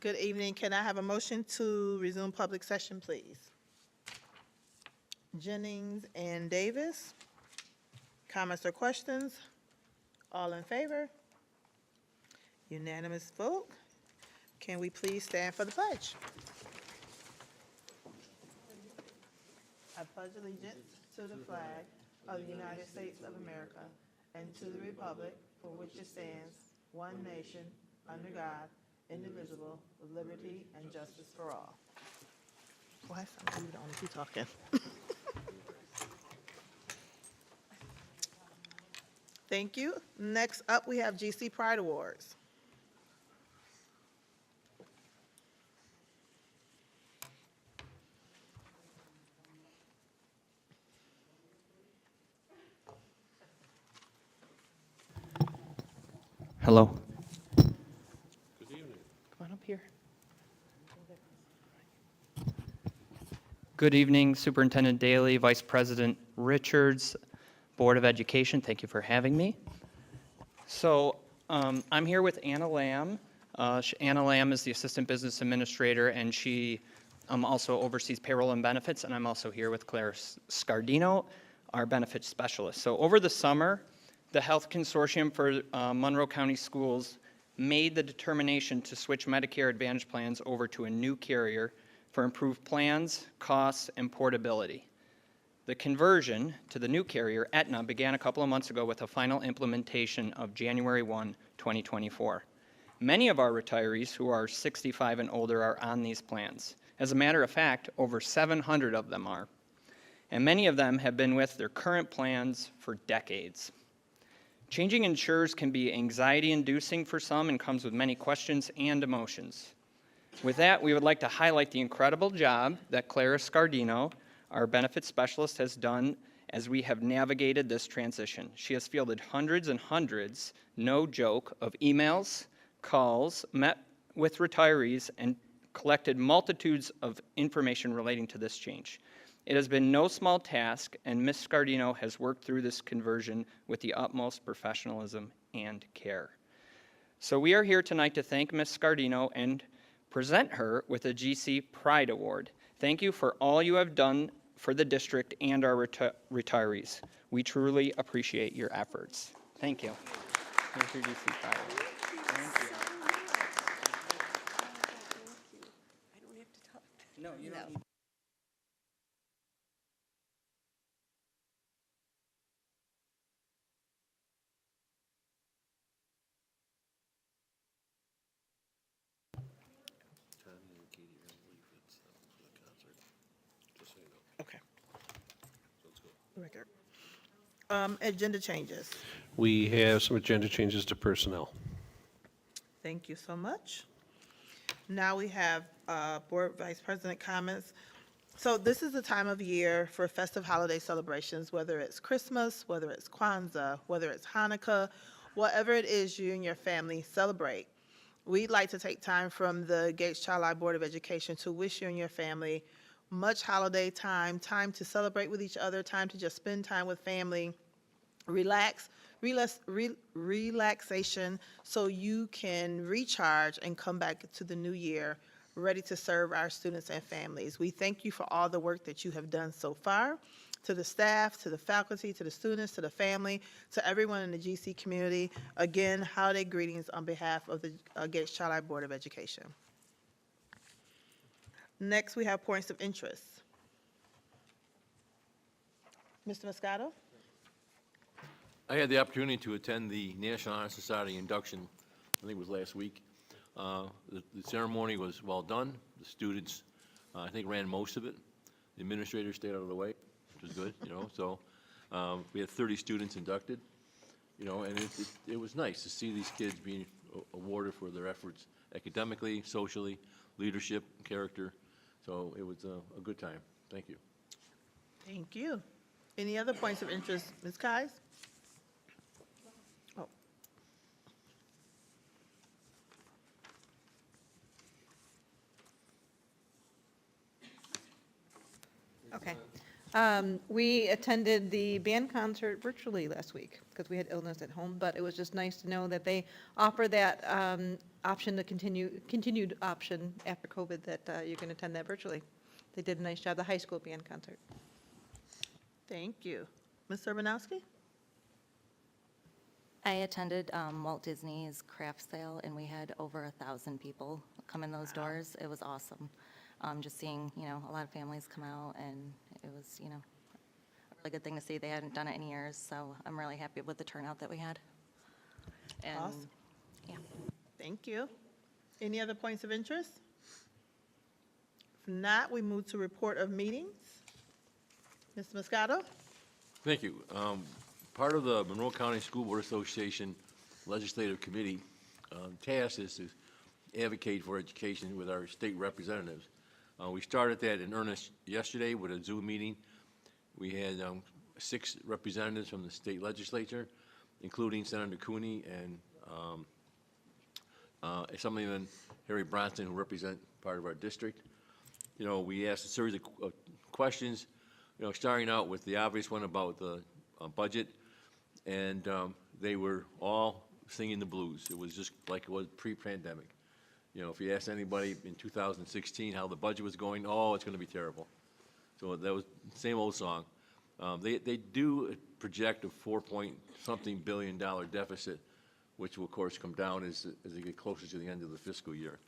Good evening. Can I have a motion to resume public session, please? Jennings and Davis. Comments or questions? All in favor? Unanimous vote. Can we please stand for the pledge? I pledge allegiance to the flag of the United States of America and to the republic for which it stands, one nation, under God, indivisible, with liberty and justice for all. Why is somebody the only two talking? Thank you. Next up, we have GC Pride Awards. Hello. Good evening. Come on up here. Good evening, Superintendent Daly, Vice President Richards, Board of Education. Thank you for having me. So I'm here with Anna Lamb. Anna Lamb is the Assistant Business Administrator, and she also oversees payroll and benefits. And I'm also here with Claire Scardino, our benefits specialist. So over the summer, the Health Consortium for Monroe County Schools made the determination to switch Medicare Advantage plans over to a new carrier for improved plans, costs, and portability. The conversion to the new carrier, Aetna, began a couple of months ago with a final implementation of January 1, 2024. Many of our retirees who are 65 and older are on these plans. As a matter of fact, over 700 of them are. And many of them have been with their current plans for decades. Changing insurers can be anxiety-inducing for some and comes with many questions and emotions. With that, we would like to highlight the incredible job that Clara Scardino, our benefits specialist, has done as we have navigated this transition. She has fielded hundreds and hundreds, no joke, of emails, calls, met with retirees, and collected multitudes of information relating to this change. It has been no small task, and Ms. Scardino has worked through this conversion with the utmost professionalism and care. So we are here tonight to thank Ms. Scardino and present her with a GC Pride Award. Thank you for all you have done for the district and our retirees. We truly appreciate your efforts. Thank you. Here's your GC Pride Award. Thank you. I don't have to talk. No, you don't. Okay. Record. Agenda changes. We have some agenda changes to personnel. Thank you so much. Now we have Board Vice President comments. So this is the time of year for festive holiday celebrations, whether it's Christmas, whether it's Kwanzaa, whether it's Hanukkah, whatever it is you and your family celebrate. We'd like to take time from the Gates Child Life Board of Education to wish you and your family much holiday time, time to celebrate with each other, time to just spend time with family, relaxation, so you can recharge and come back to the new year ready to serve our students and families. We thank you for all the work that you have done so far, to the staff, to the faculty, to the students, to the family, to everyone in the GC community. Again, holiday greetings on behalf of the Gates Child Life Board of Education. Next, we have points of interest. Mr. Moscato? I had the opportunity to attend the National Honor Society induction, I think it was last week. The ceremony was well done. The students, I think, ran most of it. The administrators stayed out of the way, which was good, So we had 30 students inducted, and it was nice to see these kids being awarded for their efforts academically, socially, leadership, character. So it was a good time. Thank you. Thank you. Any other points of interest, Ms. Kais? Oh. Okay. We attended the band concert virtually last week because we had illness at home, but it was just nice to know that they offer that option to continued option after COVID, that you can attend that virtually. They did a nice job, the high school band concert. Thank you. Ms. Urbanowski? I attended Walt Disney's craft sale, and we had over 1,000 people come in those doors. It was awesome. Just seeing, a lot of families come out, and it was, a really good thing to see. They hadn't done it in years, so I'm really happy with the turnout that we had. And, Awesome. yeah. Thank you. Any other points of interest? If not, we move to report of meetings. Mr. Moscato? Thank you. Part of the Monroe County School Board Association Legislative Committee task is to advocate for education with our state representatives. We started that in earnest yesterday with a Zoom meeting. We had 6 representatives from the state legislature, including Senator Cooney and Assemblyman Harry Bronson, who represent part of our district. We asked a series of questions, starting out with the obvious one about the budget, and they were all singing the blues. It was just like it was pre-pandemic. If you ask anybody in 2016 how the budget was going, oh, it's going to be terrible. So that was the same old song. They do project a $4-point-something billion deficit, which will, of course, come down as they get closer to the end of the fiscal year.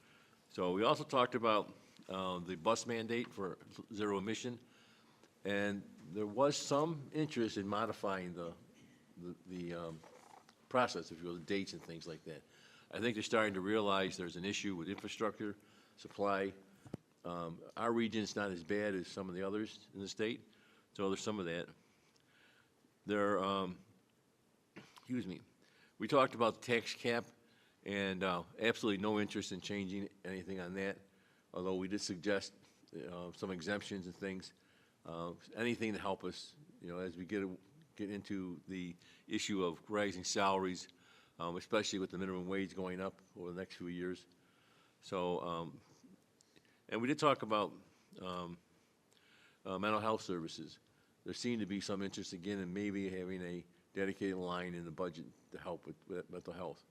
So we also talked about the bus mandate for zero emission, and there was some interest in modifying the process, if you will, the dates and things like that. I think they're starting to realize there's an issue with infrastructure, supply. Our region's not as bad as some of the others in the state, so there's some of that. Excuse me. We talked about the tax cap, and absolutely no interest in changing anything on that, although we did suggest some exemptions and things. Anything to help us, as we get into the issue of rising salaries, especially with the minimum wage going up over the next few years. So, and we did talk about mental health services. There seemed to be some interest again in maybe having a dedicated line in the budget to help with mental health.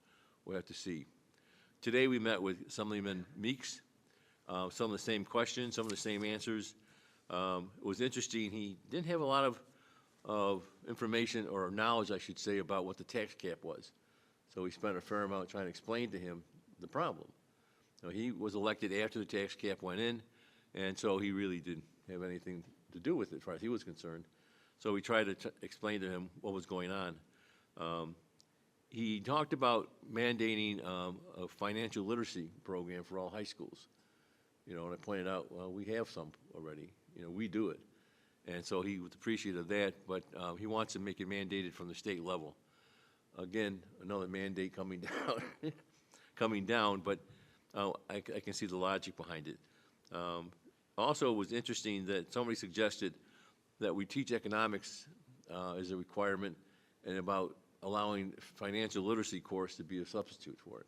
We'll have to see. Today we met with Assemblyman Meeks. Some of the same questions, some of the same answers. It was interesting. He didn't have a lot of information or knowledge, I should say, about what the tax cap was. So we spent a fair amount trying to explain to him the problem. He was elected after the tax cap went in, and so he really didn't have anything to do with it as far as he was concerned. So we tried to explain to him what was going on. He talked about mandating a financial literacy program for all high schools. And I pointed out, well, we have some already. We do it. And so he was appreciative of that, but he wants to make it mandated from the state level. Again, another mandate coming down, but I can see the logic behind it. Also, it was interesting that somebody suggested that we teach economics as a requirement, and about allowing financial literacy course to be a substitute for it.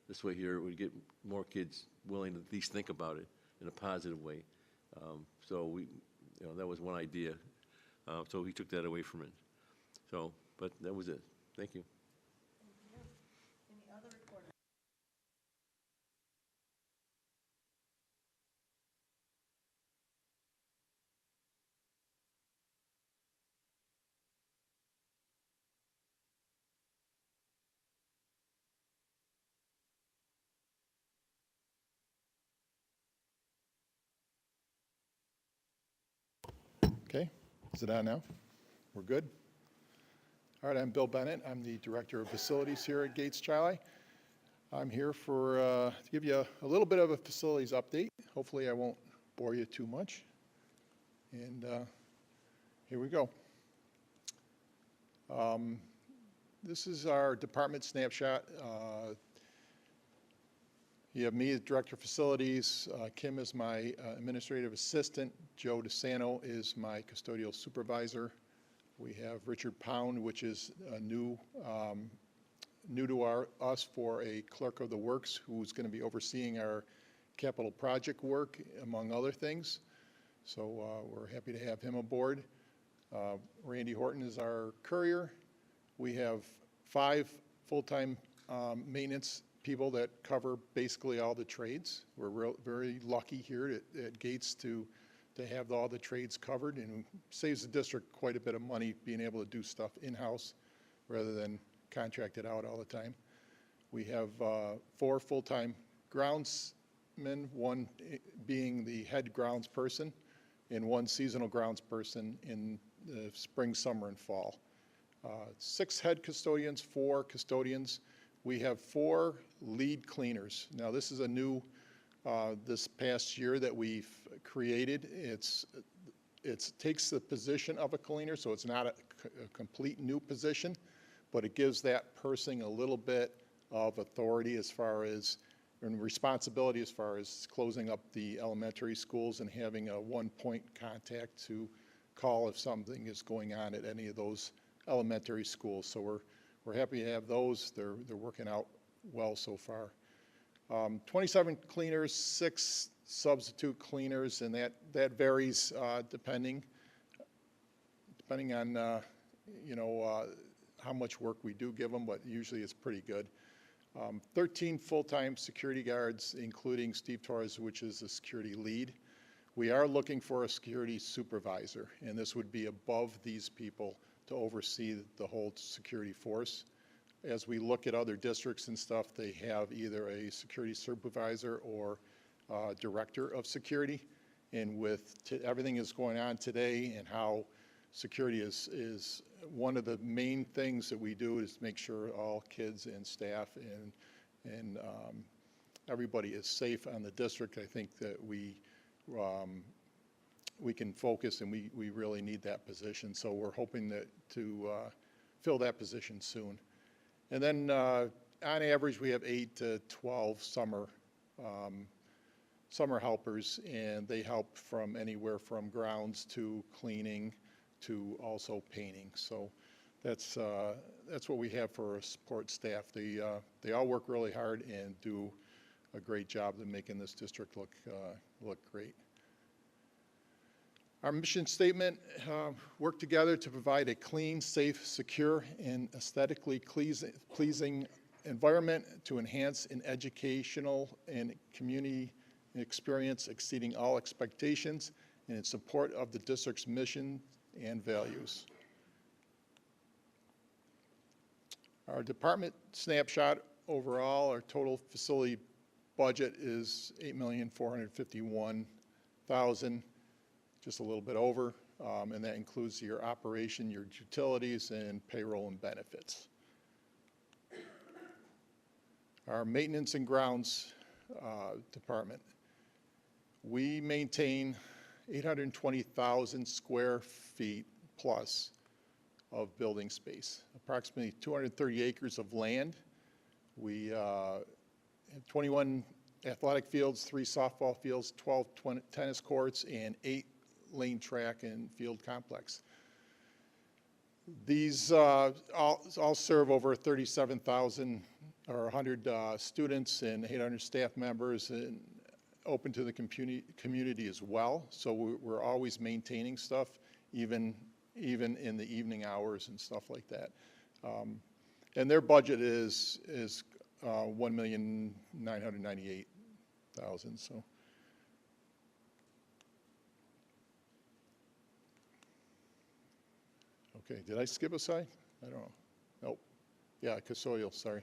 This way here, we get more kids willing to at least think about it in a positive way. So that was one idea. So he took that away from it. So, but that was it. Thank you. Any other reporters? Okay, is it on now? We're good? All right, I'm Bill Bennett. I'm the Director of Facilities here at Gates Chi. I'm here to give you a little bit of a facilities update. Hopefully I won't bore you too much. And here we go. This is our department snapshot. You have me as Director of Facilities, Kim is my administrative assistant, Joe DeSanto is my custodial supervisor. We have Richard Pound, which is new to us for a clerk of the works, who's going to be overseeing our capital project work, among other things. So we're happy to have him aboard. Randy Horton is our courier. We have 5 full-time maintenance people that cover basically all the trades. We're very lucky here at Gates to have all the trades covered, and saves the district quite a bit of money being able to do stuff in-house rather than contract it out all the time. We have 4 full-time groundsmen, 1 being the head grounds person, and 1 seasonal grounds person in the spring, summer, and fall. 6 head custodians, 4 custodians. We have 4 lead cleaners. Now, this is a new, this past year that we've created. It takes the position of a cleaner, so it's not a complete new position, but it gives that person a little bit of authority as far as, and responsibility as far as closing up the elementary schools and having a one-point contact to call if something is going on at any of those elementary schools. So we're happy to have those. They're working out well so far. 27 cleaners, 6 substitute cleaners, and that varies depending on how much work we do give them, but usually it's pretty good. 13 full-time security guards, including Steve Torres, which is the security lead. We are looking for a security supervisor, and this would be above these people to oversee the whole security force. As we look at other districts and stuff, they have either a security supervisor or director of security. And with everything that's going on today and how security is one of the main things that we do is make sure all kids and staff and everybody is safe on the district. I think that we can focus, and we really need that position. So we're hoping to fill that position soon. And then on average, we have 8 to 12 summer helpers, and they help from anywhere from grounds to cleaning to also painting. So that's what we have for our support staff. They all work really hard and do a great job of making this district look great. Our mission statement, work together to provide a clean, safe, secure, and aesthetically pleasing environment to enhance an educational and community experience exceeding all expectations and in support of the district's mission and values. Our department snapshot overall, our total facility budget is $8,451,000, just a little bit over, and that includes your operation, your utilities, and payroll and benefits. Our maintenance and grounds department, we maintain 820,000 square feet plus of building space, approximately 230 acres of land. We have 21 athletic fields, 3 softball fields, 12 tennis courts, and 8 lane track and field complex. These all serve over 37,000 or 100 students and 800 staff members, and open to the community as well. So we're always maintaining stuff, even in the evening hours and stuff like that. And their budget is $1,998,000. So. Okay, did I skip a slide? I don't know. Nope. Yeah, custodial, sorry.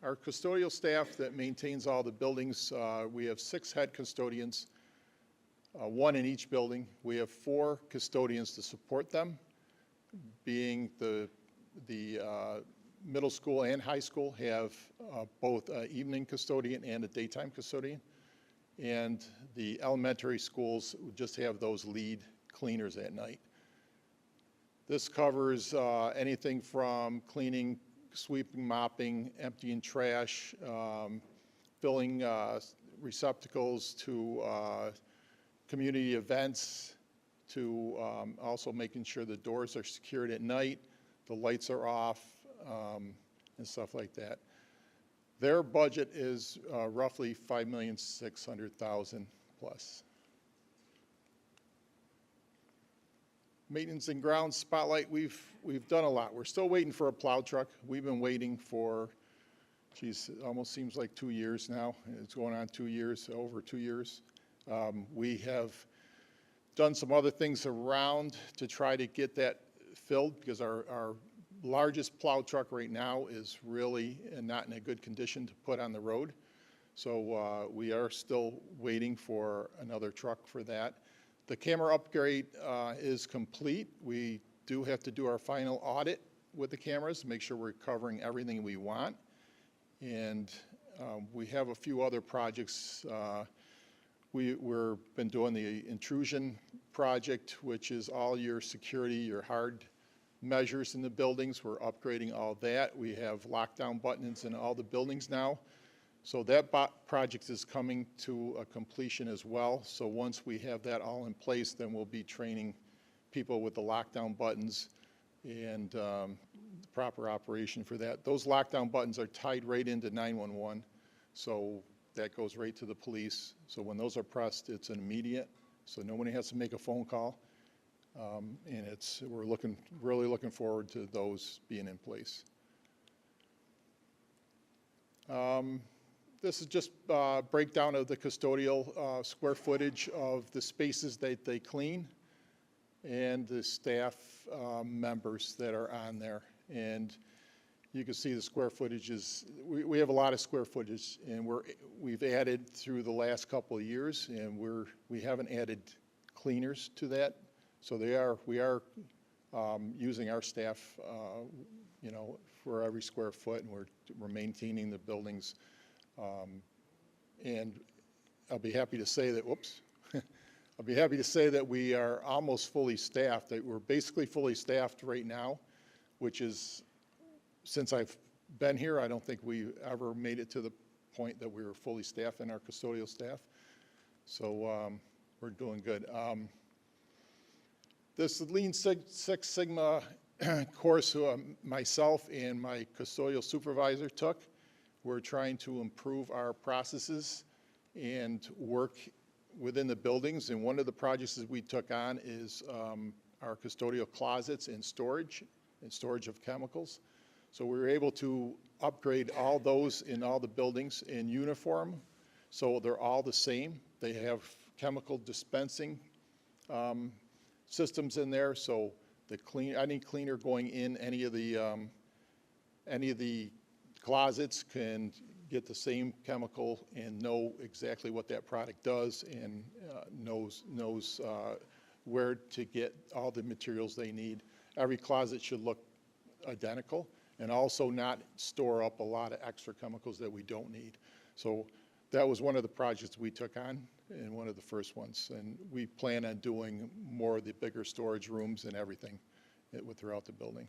Our custodial staff that maintains all the buildings, we have 6 head custodians, 1 in each building. We have 4 custodians to support them, being the middle school and high school have both an evening custodian and a daytime custodian. And the elementary schools just have those lead cleaners at night. This covers anything from cleaning, sweeping, mopping, emptying trash, filling receptacles, to community events, to also making sure the doors are secured at night, the lights are off, and stuff like that. Their budget is roughly $5,600,000 plus. Maintenance and grounds spotlight, we've done a lot. We're still waiting for a plow truck. We've been waiting for, geez, it almost seems like 2 years now. It's going on 2 years, over 2 years. We have done some other things around to try to get that filled, because our largest plow truck right now is really not in a good condition to put on the road. So we are still waiting for another truck for that. The camera upgrade is complete. We do have to do our final audit with the cameras, make sure we're covering everything we want. And we have a few other projects. We're been doing the intrusion project, which is all your security, your hard measures in the buildings. We're upgrading all that. We have lockdown buttons in all the buildings now. So that project is coming to a completion as well. So once we have that all in place, then we'll be training people with the lockdown buttons and the proper operation for that. Those lockdown buttons are tied right into 911. So that goes right to the police. So when those are pressed, it's an immediate. So nobody has to make a phone call. And we're really looking forward to those being in place. This is just a breakdown of the custodial square footage of the spaces that they clean and the staff members that are on there. And you can see the square footage is, we have a lot of square footage, and we've added through the last couple of years, and we haven't added cleaners to that. So we are using our staff, for every square foot, and we're maintaining the buildings. And I'll be happy to say that, I'll be happy to say that we are almost fully staffed. That we're basically fully staffed right now, which is, since I've been here, I don't think we ever made it to the point that we were fully staffed in our custodial staff. So we're doing good. This Lean Six Sigma course myself and my custodial supervisor took, we're trying to improve our processes and work within the buildings. And one of the projects that we took on is our custodial closets and storage of chemicals. So we were able to upgrade all those in all the buildings in uniform. So they're all the same. They have chemical dispensing systems in there. So any cleaner going in any of the closets can get the same chemical and know exactly what that product does, and knows where to get all the materials they need. Every closet should look identical, and also not store up a lot of extra chemicals that we don't need. So that was one of the projects we took on, and one of the first ones. And we plan on doing more of the bigger storage rooms and everything throughout the building.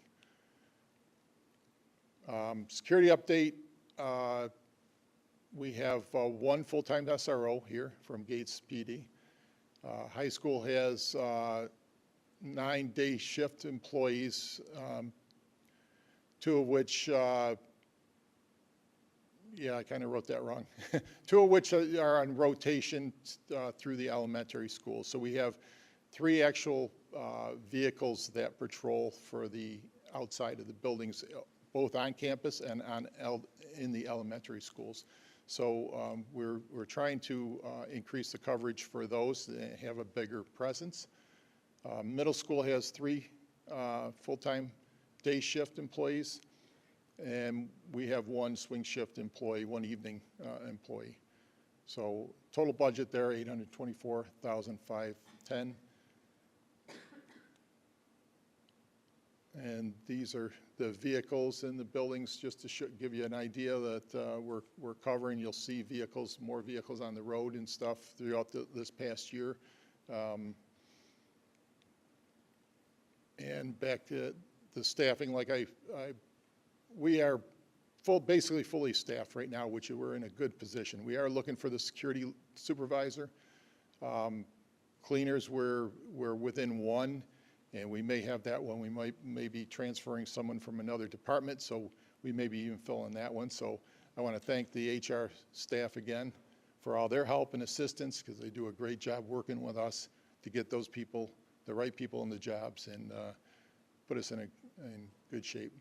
Security update, we have one full-time SRO here from Gates PD. High school has 9 day shift employees, 2 of which, yeah, I kind of wrote that wrong. 2 of which are on rotation through the elementary school. So we have 3 actual vehicles that patrol for the outside of the buildings, both on campus and in the elementary schools. So we're trying to increase the coverage for those that have a bigger presence. Middle school has 3 full-time day shift employees, and we have 1 swing shift employee, 1 evening employee. So total budget there, $824,510. And these are the vehicles in the buildings, just to give you an idea that we're covering. You'll see vehicles, more vehicles on the road and stuff throughout this past year. And back to the staffing, like we are basically fully staffed right now, which we're in a good position. We are looking for the security supervisor. Cleaners, we're within 1. And we may have that one. We may be transferring someone from another department, so we may be even filling that one. So I want to thank the HR staff again for all their help and assistance, because they do a great job working with us to get those people the right people in the jobs and put us in good shape.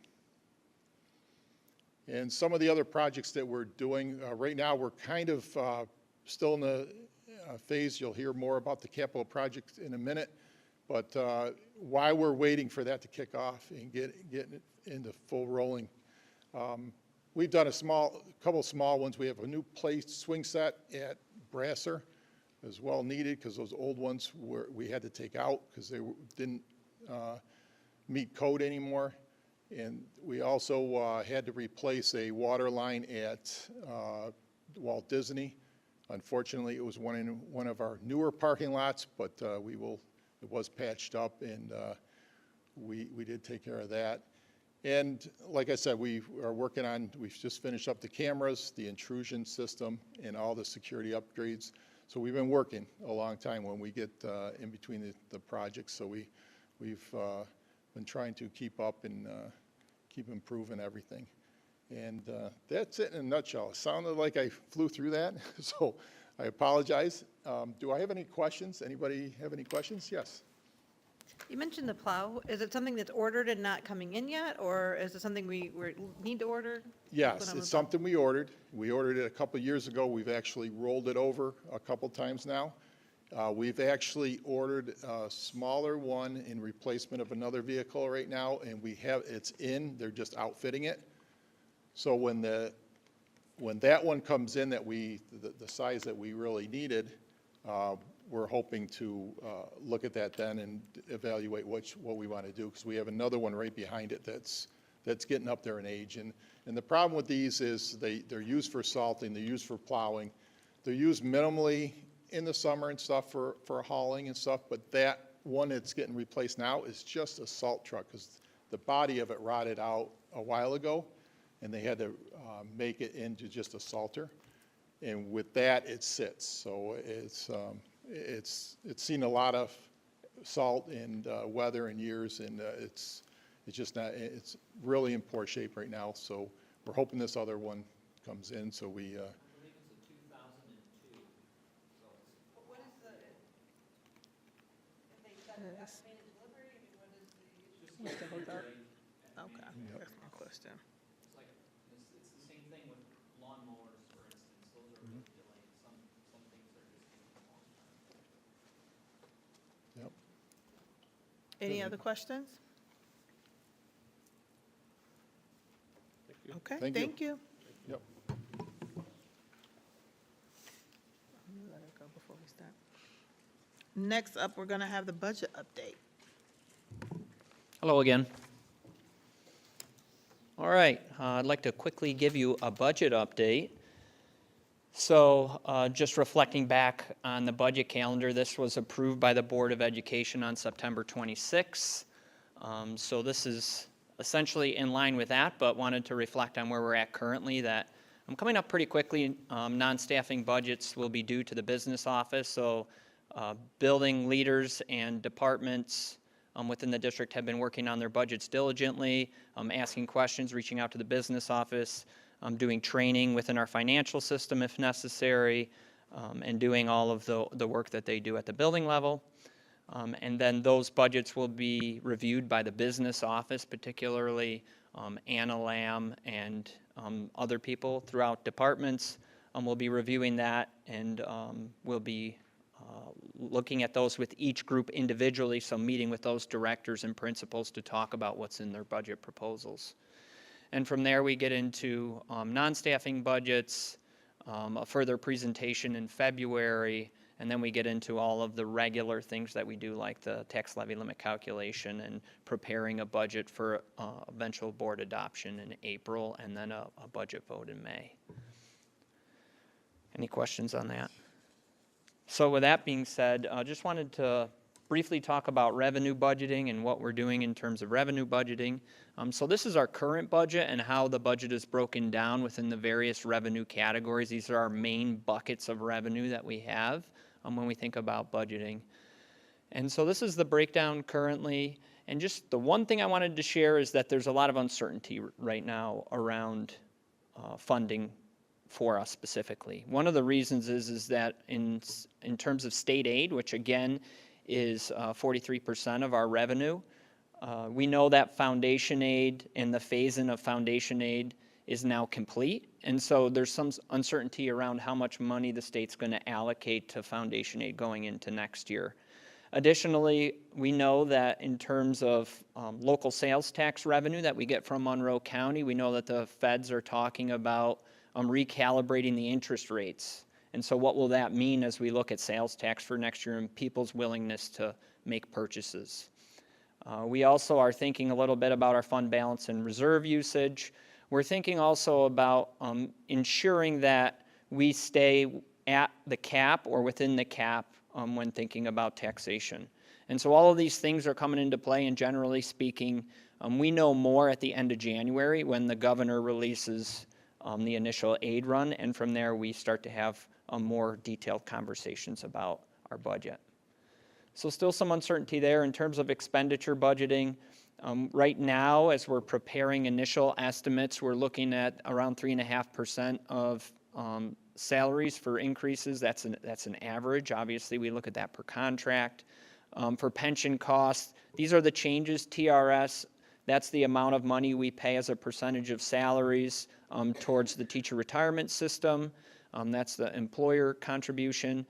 And some of the other projects that we're doing, right now we're kind of still in the phase, you'll hear more about the capital projects in a minute, but while we're waiting for that to kick off and get it into full rolling, we've done a couple small ones. We have a new swing set at Brasser. It was well needed because those old ones we had to take out because they didn't meet code anymore. And we also had to replace a water line at Walt Disney. Unfortunately, it was one of our newer parking lots, but it was patched up, and we did take care of that. And like I said, we've just finished up the cameras, the intrusion system, and all the security upgrades. So we've been working a long time when we get in between the projects. So we've been trying to keep up and keep improving everything. And that's it in a nutshell. It sounded like I flew through that, so I apologize. Do I have any questions? Anybody have any questions? Yes. You mentioned the plow. Is it something that's ordered and not coming in yet, or is it something we need to order? Yes, it's something we ordered. We ordered it a couple years ago. We've actually rolled it over a couple times now. We've actually ordered a smaller one in replacement of another vehicle right now, and it's in. They're just outfitting it. So when that one comes in, the size that we really needed, we're hoping to look at that then and evaluate what we want to do, because we have another one right behind it that's getting up there in age. And the problem with these is they're used for salting, they're used for plowing, they're used minimally in the summer and stuff for hauling and stuff, but that one that's getting replaced now is just a salt truck, because the body of it rotted out a while ago, and they had to make it into just a salter. And with that, it sits. So it's seen a lot of salt and weather and years, and it's really in poor shape right now. So we're hoping this other one comes in. So we. I believe it's a 2002. What is the, if they Yes. made a delivery, I mean, what is the? Mr. Hozart? Okay, that's my question. It's like, it's the same thing with lawnmowers, for instance. Those are really delayed. Some things are just taking a long time. Yep. Any other questions? Okay, Thank you. thank you. Yep. Let it go before we start. Next up, we're going to have the budget update. Hello again. All right, I'd like to quickly give you a budget update. So just reflecting back on the budget calendar, this was approved by the Board of Education on September 26th. So this is essentially in line with that, but wanted to reflect on where we're at currently, that I'm coming up pretty quickly. Non-staffing budgets will be due to the business office, so building leaders and departments within the district have been working on their budgets diligently, asking questions, reaching out to the business office, doing training within our financial system if necessary, and doing all of the work that they do at the building level. And then those budgets will be reviewed by the business office, particularly Anna Lamb and other people throughout departments. We'll be reviewing that, and we'll be looking at those with each group individually, so meeting with those directors and principals to talk about what's in their budget proposals. And from there, we get into non-staffing budgets, a further presentation in February, and then we get into all of the regular things that we do, like the tax levy limit calculation and preparing a budget for eventual board adoption in April, and then a budget vote in May. Any questions on that? So with that being said, I just wanted to briefly talk about revenue budgeting and what we're doing in terms of revenue budgeting. So this is our current budget and how the budget is broken down within the various revenue categories. These are our main buckets of revenue that we have when we think about budgeting. And so this is the breakdown currently. And just the one thing I wanted to share is that there's a lot of uncertainty right now around funding for us specifically. One of the reasons is that in terms of state aid, which again is 43% of our revenue. We know that foundation aid and the phase-in of foundation aid is now complete, and so there's some uncertainty around how much money the state's going to allocate to foundation aid going into next year. Additionally, we know that in terms of local sales tax revenue that we get from Monroe County, we know that the feds are talking about recalibrating the interest rates. And so what will that mean as we look at sales tax for next year and people's willingness to make purchases? We also are thinking a little bit about our fund balance and reserve usage. We're thinking also about ensuring that we stay at the cap or within the cap when thinking about taxation. And so all of these things are coming into play, and generally speaking, we know more at the end of January when the governor releases the initial aid run, and from there we start to have more detailed conversations about our budget. So still some uncertainty there in terms of expenditure budgeting. Right now, as we're preparing initial estimates, we're looking at around 3.5% of salaries for increases. That's an average. Obviously, we look at that per contract. For pension costs, these are the changes. TRS, that's the amount of money we pay as a percentage of salaries towards the teacher retirement system. That's the employer contribution.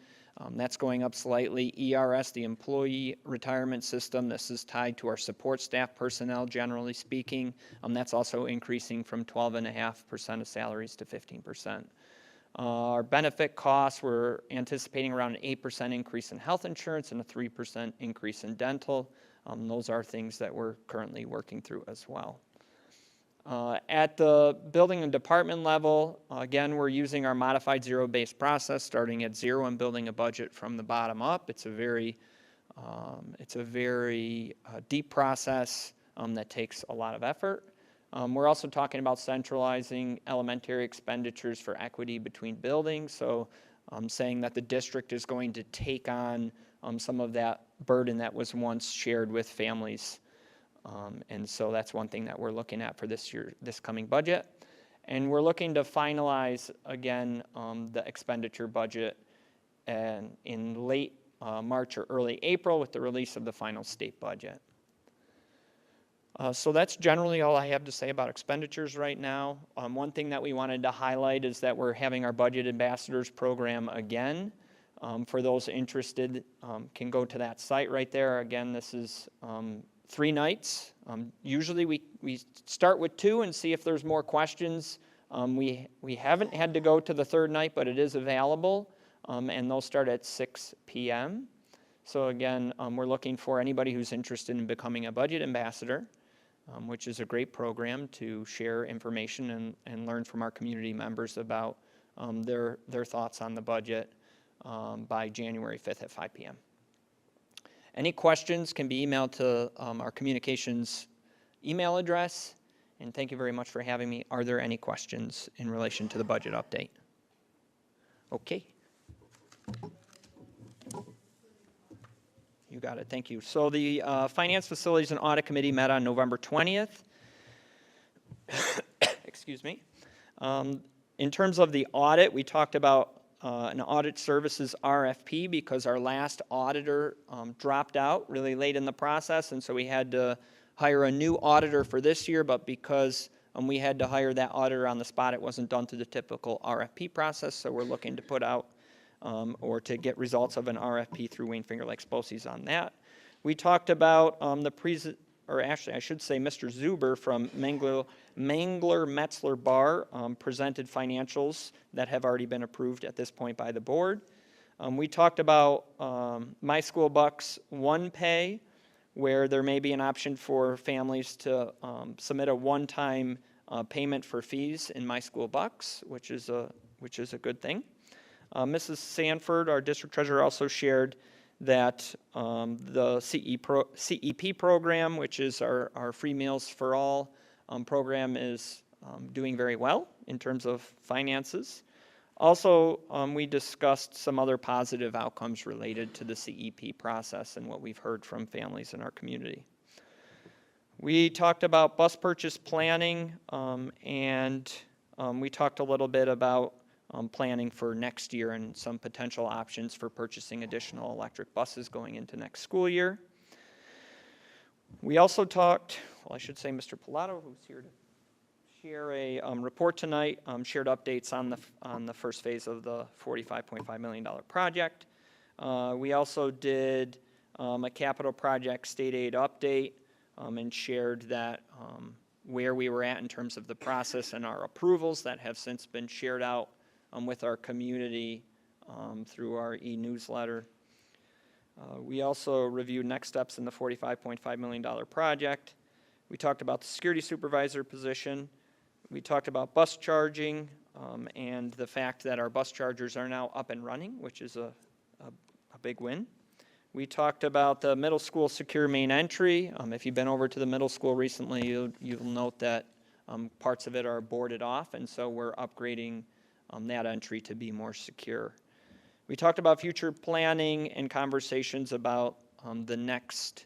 That's going up slightly. ERS, the employee retirement system, this is tied to our support staff personnel, generally speaking. That's also increasing from 12.5% of salaries to 15%. Our benefit costs, we're anticipating around an 8% increase in health insurance and a 3% increase in dental. Those are things that we're currently working through as well. At the building and department level, again, we're using our modified zero-based process, starting at zero and building a budget from the bottom up. It's a very deep process that takes a lot of effort. We're also talking about centralizing elementary expenditures for equity between buildings, so saying that the district is going to take on some of that burden that was once shared with families. And so that's one thing that we're looking at for this coming budget. And we're looking to finalize, again, the expenditure budget in late March or early April with the release of the final state budget. So that's generally all I have to say about expenditures right now. One thing that we wanted to highlight is that we're having our Budget Ambassadors program again. For those interested, can go to that site right there. Again, this is 3 nights. Usually we start with 2 and see if there's more questions. We haven't had to go to the 3rd night, but it is available, and those start at 6 p.m. So again, we're looking for anybody who's interested in becoming a budget ambassador, which is a great program to share information and learn from our community members about their thoughts on the budget by January 5th at 5 p.m. Any questions can be emailed to our communications email address. And thank you very much for having me. Are there any questions in relation to the budget update? Okay. You got it. Thank you. So the Finance, Facilities, and Audit Committee met on November 20th. Excuse me. In terms of the audit, we talked about an audit services RFP because our last auditor dropped out really late in the process, and so we had to hire a new auditor for this year, but because we had to hire that auditor on the spot, it wasn't done through the typical RFP process, so we're looking to put out or to get results of an RFP through Wayne Finger Lakes BOCES on that. We talked about Mr. Zuber from Mangler Metzler Bar presented financials that have already been approved at this point by the board. We talked about My School Bucks One Pay, where there may be an option for families to submit a one-time payment for fees in My School Bucks, which is a good thing. Mrs. Sanford, our district treasurer, also shared that the CEP program, which is our Free Meals for All program, is doing very well in terms of finances. Also, we discussed some other positive outcomes related to the CEP process and what we've heard from families in our community. We talked about bus purchase planning, and we talked a little bit about planning for next year and some potential options for purchasing additional electric buses going into next school year. We also talked, well, I should say Mr. Pilato, who's here to share a report tonight, shared updates on the first phase of the $45.5 million project. We also did a capital project state aid update and shared that where we were at in terms of the process and our approvals that have since been shared out with our community through our e-newsletter. We also reviewed next steps in the $45.5 million project. We talked about the security supervisor position. We talked about bus charging and the fact that our bus chargers are now up and running, which is a big win. We talked about the middle school secure main entry. If you've been over to the middle school recently, you'll note that parts of it are boarded off, and so we're upgrading that entry to be more secure. We talked about future planning and conversations about the next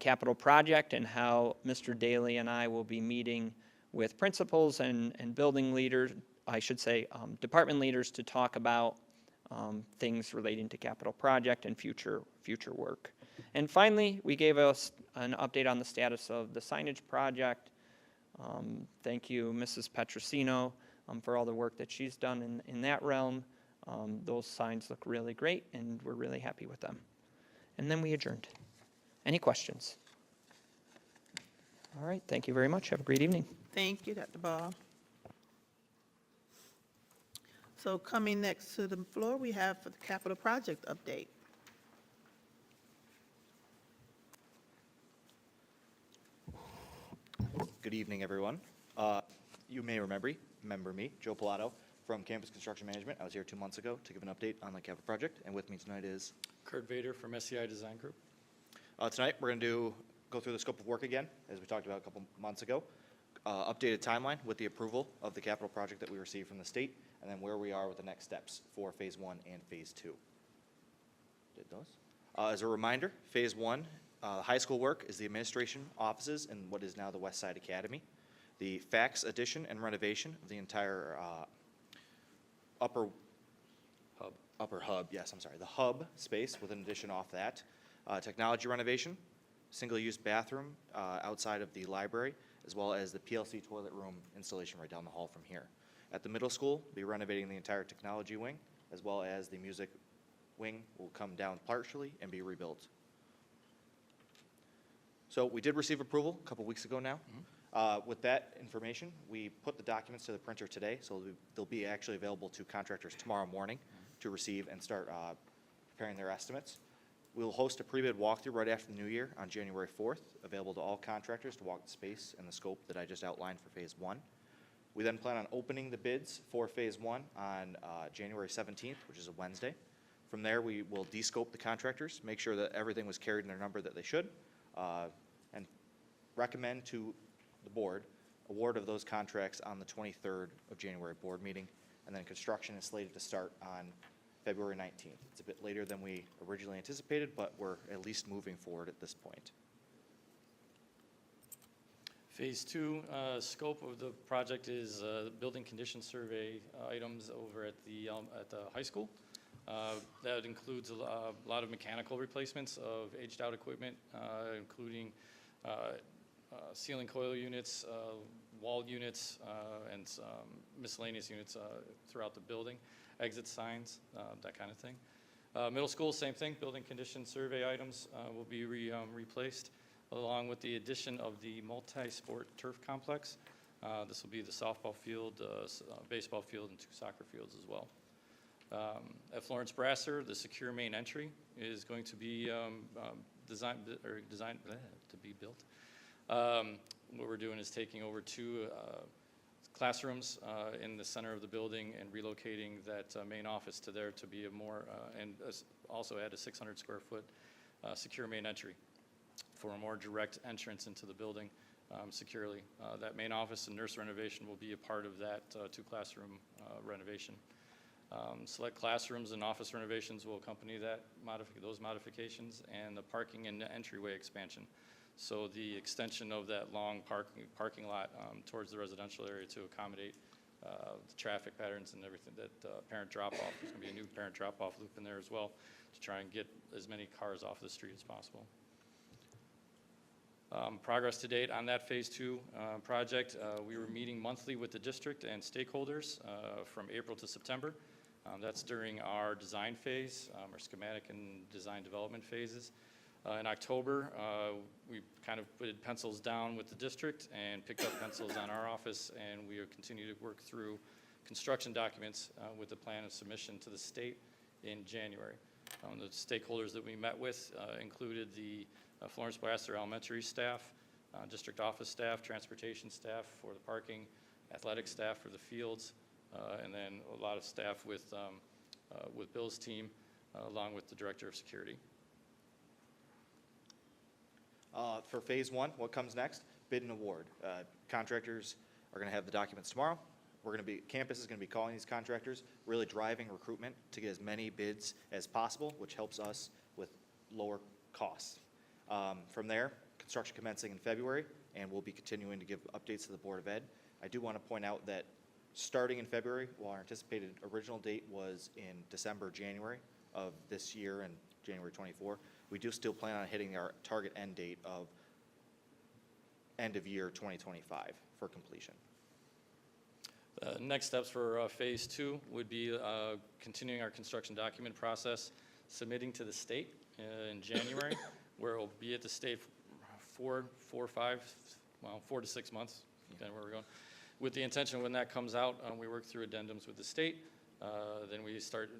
capital project and how Mr. Daly and I will be meeting with principals and building leaders, I should say department leaders, to talk about things relating to capital project and future work. And finally, we gave us an update on the status of the signage project. Thank you, Mrs. Petrosino, for all the work that she's done in that realm. Those signs look really great, and we're really happy with them. And then we adjourned. Any questions? All right, thank you very much. Have a great evening. Thank you, Dr. Ball. So coming next to the floor, we have for the capital project update. Good evening, everyone. You may remember me, Joe Pilato, from Campus Construction Management. I was here 2 months ago to give an update on the capital project, and with me tonight is Kurt Vader from SCI Design Group. tonight we're going to go through the scope of work again, as we talked about a couple months ago. Updated timeline with the approval of the capital project that we received from the state, and then where we are with the next steps for Phase 1 and Phase 2. Did those? As a reminder, Phase 1, high school work is the administration offices in what is now the West Side Academy. The fax addition and renovation of the entire upper hub, yes, I'm sorry, the hub space with an addition off that. Technology renovation, single-use bathroom outside of the library, as well as the PLC toilet room installation right down the hall from here. At the middle school, we'll be renovating the entire technology wing, as well as the music wing will come down partially and be rebuilt. So we did receive approval a couple weeks ago now. With that information, we put the documents to the printer today, so they'll be actually available to contractors tomorrow morning to receive and start preparing their estimates. We'll host a pre-bid walkthrough right after the new year on January 4th, available to all contractors to walk the space and the scope that I just outlined for Phase 1. We then plan on opening the bids for Phase 1 on January 17th, which is a Wednesday. From there, we will de-scope the contractors, make sure that everything was carried in their number that they should, and recommend to the board award of those contracts on the 23rd of January board meeting, and then construction is slated to start on February 19th. It's a bit later than we originally anticipated, but we're at least moving forward at this point. Phase 2 scope of the project is building condition survey items over at the high school. That includes a lot of mechanical replacements of aged out equipment, including ceiling coil units, wall units, and miscellaneous units throughout the building, exit signs, that kind of thing. Middle school, same thing, building condition survey items will be replaced, along with the addition of the multi-sport turf complex. This will be the softball field, baseball field, and 2 soccer fields as well. At Florence Brasser, the secure main entry is going to be designed to be built. What we're doing is taking over 2 classrooms in the center of the building and relocating that main office to there to be a more, and also add a 600 square foot secure main entry for a more direct entrance into the building securely. That main office and nurse renovation will be a part of that 2 classroom renovation. Select classrooms and office renovations will accompany that those modifications, and the parking and entryway expansion. So the extension of that long parking lot towards the residential area to accommodate the traffic patterns and everything, that parent drop-off. There's going to be a new parent drop-off loop in there as well to try and get as many cars off the street as possible. Progress to date on that Phase 2 project, we were meeting monthly with the district and stakeholders from April to September. That's during our design phase, our schematic and design development phases. In October, we kind of put pencils down with the district and picked up pencils on our office, and we will continue to work through construction documents with the plan of submission to the state in January. The stakeholders that we met with included the Florence Blaster Elementary staff, district office staff, transportation staff for the parking, athletic staff for the fields, and then a lot of staff with Bill's team, along with the director of security. For Phase 1, what comes next? Bid and award. Contractors are going to have the documents tomorrow. Campus is going to be calling these contractors, really driving recruitment to get as many bids as possible, which helps us with lower costs. From there, construction commencing in February, and we'll be continuing to give updates to the Board of Ed. I do want to point out that starting in February, while our anticipated original date was in December, January of this year and January 24, we do still plan on hitting our target end date of end of year 2025 for completion. Next steps for Phase 2 would be continuing our construction document process, submitting to the state in January, where it will be at the state for 4 to 6 months, kind of where we're going. With the intention when that comes out, we work through addendums with the state, then we start,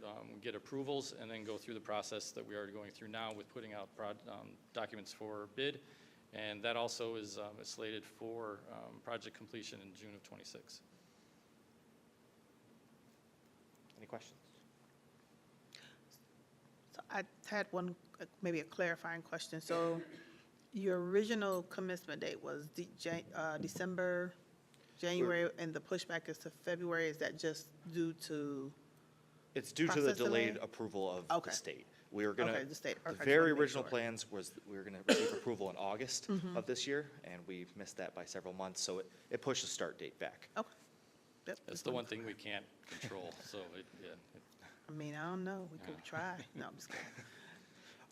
get approvals, and then go through the process that we are going through now with putting out documents for bid, and that also is slated for project completion in June of '26. Any questions? So I had one, maybe a clarifying question. So your original commencement date was December, January, and the pushback is to February. Is that just due to? It's due to the Process delay? delayed approval of Okay. the state. We were gonna, Okay, the state. the Okay, just very wanna make original sure. plans was that we were gonna receive approval in August of this year, and we missed that by several months, so it pushed the start date back. Okay. Yep, That's just the wanted one thing we can't control, so I mean, I don't know. We could try. No, I'm just kidding.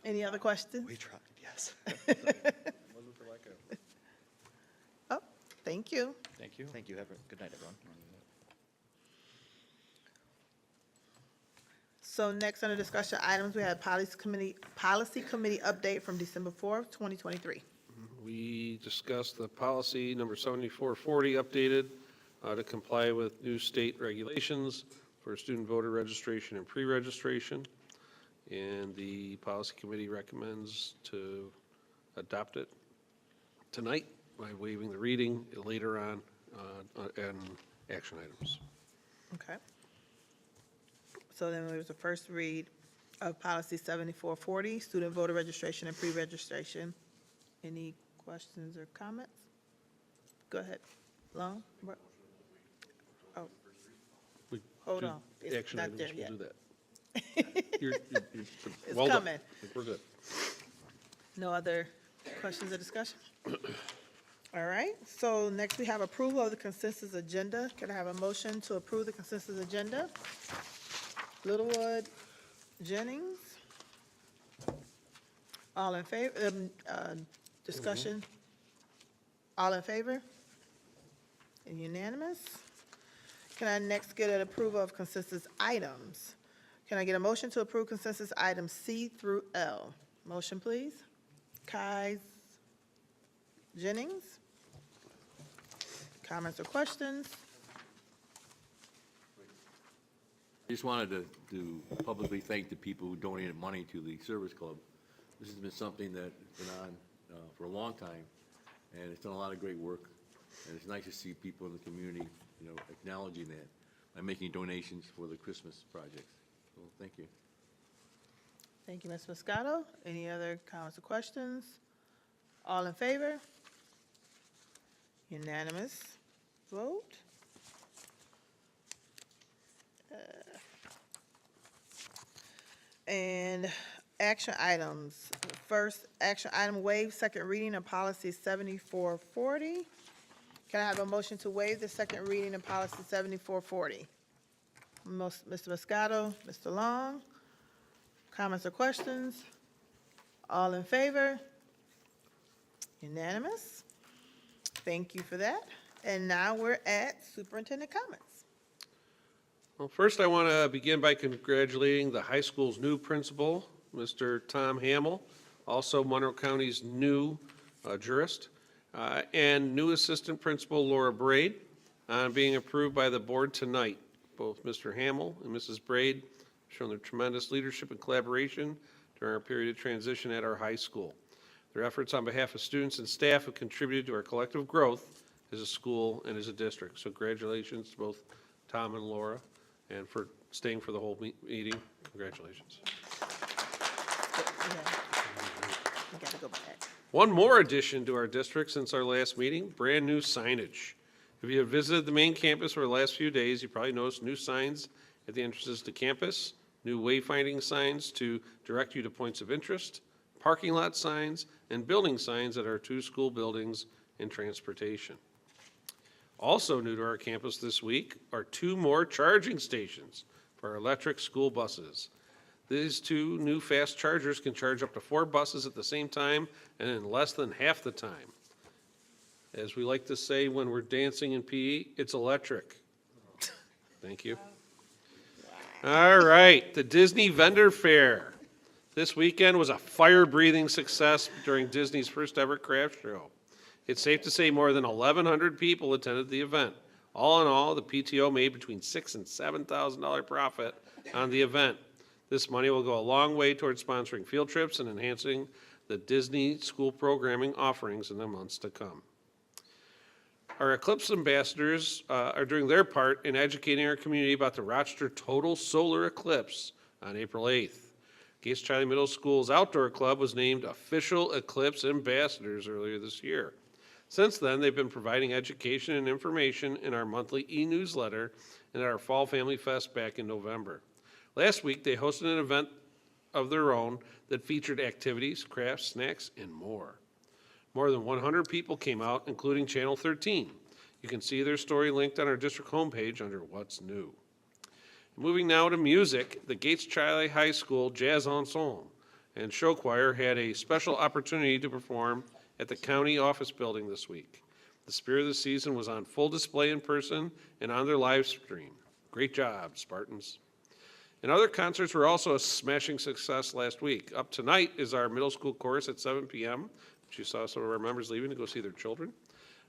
Any other questions? We tried, yes. Oh, thank you. thank you. Thank you. Have a good night, everyone. So next under discussion items, we have policy committee update from December 4th, 2023. We discussed the policy number 7440 updated to comply with new state regulations for student voter registration and pre-registration. And the policy committee recommends to adopt it tonight by waiving the reading later on and action items. Okay. So then there was the first read of policy 7440, student voter registration and pre-registration. Any questions or comments? Go ahead. Long? Oh, We hold do on. It's Action not items, there we'll yet. do that. You're It's well done. coming. I think we're good. No other questions or discussion? All right, so next we have approval of the consensus agenda. Can I have a motion to approve the consensus agenda? Littlewood, Jennings? All in favor, discussion? All in favor? And unanimous? Can I next get an approval of consensus items? Can I get a motion to approve consensus items C through L? Motion, please. Kais, Jennings? Comments or questions? I just wanted to publicly thank the people who donated money to the Service Club. This has been something that's been on for a long time, and it's done a lot of great work. And it's nice to see people in the community, acknowledging that by making donations for the Christmas projects. So, thank you. Thank you, Ms. Moscato. Any other comments or questions? All in favor? Unanimous vote. And action items. First, action item waive second reading of policy 7440. Can I have a motion to waive the second reading of policy 7440? Mr. Moscato, Mr. Long, comments or questions? All in favor? Unanimous. Thank you for that. And now we're at superintendent comments. Well, first I want to begin by congratulating the high school's new principal, Mr. Tom Hamill, also Monroe County's new jurist, and new assistant principal Laura Braid on being approved by the board tonight. Both Mr. Hamill and Mrs. Braid have shown their tremendous leadership and collaboration during our period of transition at our high school. Their efforts on behalf of students and staff have contributed to our collective growth as a school and as a district. So congratulations to both Tom and Laura, and for staying for the whole meeting. Congratulations. We gotta go back. One more addition to our district since our last meeting, brand new signage. If you have visited the main campus over the last few days, you probably noticed new signs at the entrances to campus, new wayfinding signs to direct you to points of interest, parking lot signs, and building signs at our 2 school buildings and transportation. Also new to our campus this week are 2 more charging stations for our electric school buses. These 2 new fast chargers can charge up to 4 buses at the same time and in less than half the time. As we like to say when we're dancing in PE, it's electric. Thank you. All right, the Disney Vendor Fair. This weekend was a fire-breathing success during Disney's first ever craft show. It's safe to say more than 1,100 people attended the event. All in all, the PTO made between $6,000 and $7,000 profit on the event. This money will go a long way towards sponsoring field trips and enhancing the Disney school programming offerings in the months to come. Our Eclipse ambassadors are doing their part in educating our community about the Rochester Total Solar Eclipse on April 8th. Gates Chiley Middle School's Outdoor Club was named official Eclipse ambassadors earlier this year. Since then, they've been providing education and information in our monthly e-newsletter and at our Fall Family Fest back in November. Last week, they hosted an event of their own that featured activities, crafts, snacks, and more. More than 100 people came out, including Channel 13. You can see their story linked on our district homepage under What's New. Moving now to music, the Gates Chiley High School Jazz Ensemble and Show Choir had a special opportunity to perform at the county office building this week. The spirit of the season was on full display in person and on their live stream. Great job, Spartans. And other concerts were also a smashing success last week. Up tonight is our middle school chorus at 7 p.m., which you saw some of our members leaving to go see their children,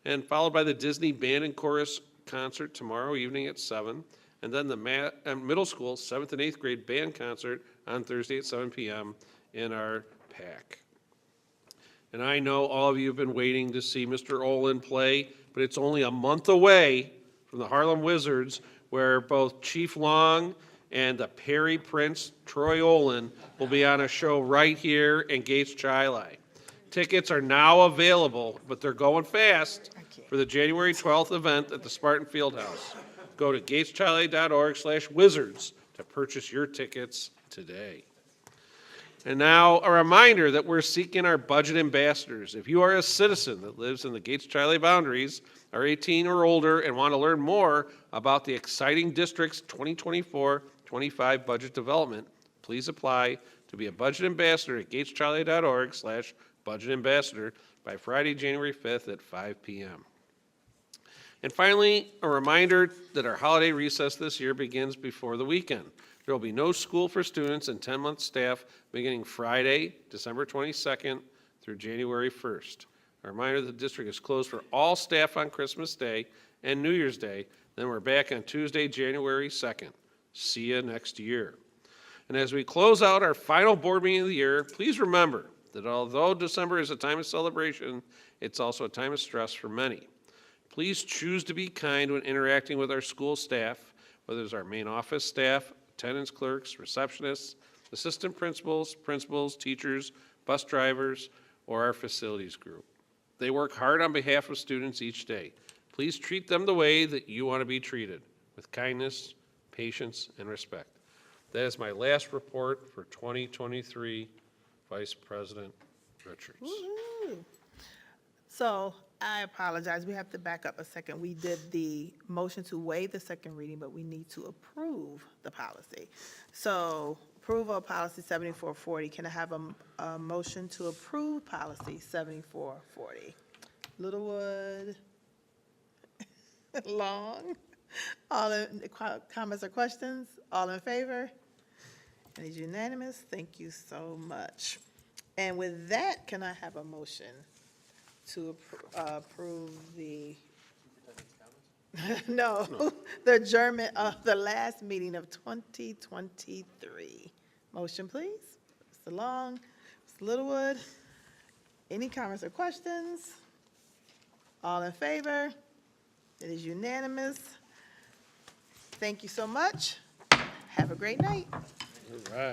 and followed by the Disney Band and Chorus concert tomorrow evening at 7, and then the middle school 7th and 8th grade band concert on Thursday at 7 p.m. in our PAC. And I know all of you have been waiting to see Mr. Olin play, but it's only a month away from the Harlem Wizards, where both Chief Long and the Perry Prince, Troy Olin, will be on a show right here in Gates Chiley. Tickets are now available, but they're going fast for the January 12th event at the Spartan Fieldhouse. Go to gateschiley.org/wizards to purchase your tickets today. And now a reminder that we're seeking our budget ambassadors. If you are a citizen that lives in the Gates Chiley boundaries, are 18 or older, and want to learn more about the exciting district's 2024-25 budget development, please apply to be a budget ambassador at gateschiley.org/budget ambassador by Friday, January 5th at 5 p.m. And finally, a reminder that our holiday recess this year begins before the weekend. There will be no school for students and 10-month staff beginning Friday, December 22nd through January 1st. A reminder that the district is closed for all staff on Christmas Day and New Year's Day. Then we're back on Tuesday, January 2nd. See you next year. And as we close out our final board meeting of the year, please remember that although December is a time of celebration, it's also a time of stress for many. Please choose to be kind when interacting with our school staff, whether it's our main office staff, attendance clerks, receptionists, assistant principals, teachers, bus drivers, or our facilities group. They work hard on behalf of students each day. Please treat them the way that you want to be treated, with kindness, patience, and respect. That is my last report for 2023, Vice President Richards. Woo-hoo. So I apologize, we have to back up a second. We did the motion to waive the second reading, but we need to approve the policy. So approval of policy 7440. Can I have a motion to approve policy 7440? Littlewood? Long? All in, comments or questions? All in favor? It is unanimous. Thank you so much. And with that, can I have a motion to approve the, no, the adjournment of the last meeting of 2023? Motion, please. Mr. Long, Mr. Littlewood. Any comments or questions? All in favor? It is unanimous. Thank you so much. Have a great night. All right.